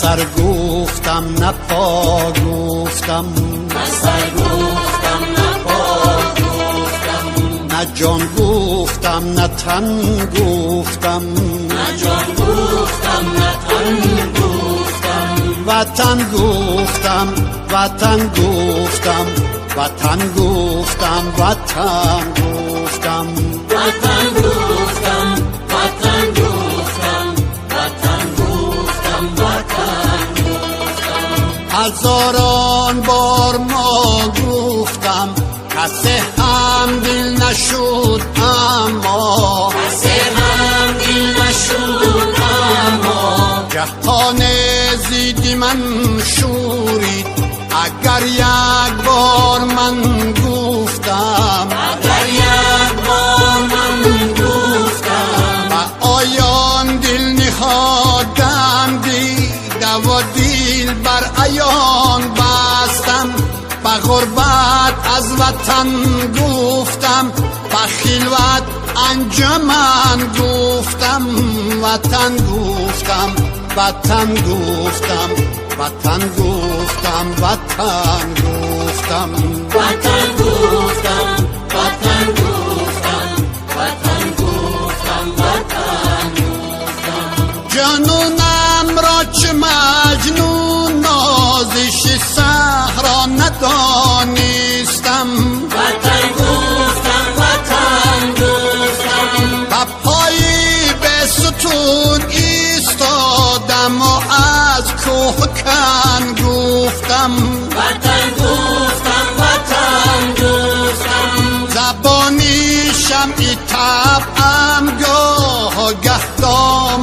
سر گفتم نه پا گفتم، نه جان گفتم نه تن گفتم، وطن گفتم وطن گفتم، وطن گفتم وطن گفتم، هزاران بار ما گفتم کسی هم دل نشد، اما جهان زیدی من شورید اگر یک بار من گفتم، و آیان دل نهادم دیده و دل بر عیان بستم، به غربت از وطن گفتم، به خلوت انجمن گفتم، وطن گفتم وطن گفتم، وطن گفتم وطن گفتم، جنونم را چه مجنون نازش صحرا ندانستم، و پایی به ستون ایستادم و از کوه کن گفتم، زبانی شمعی طبعم گاه گه دام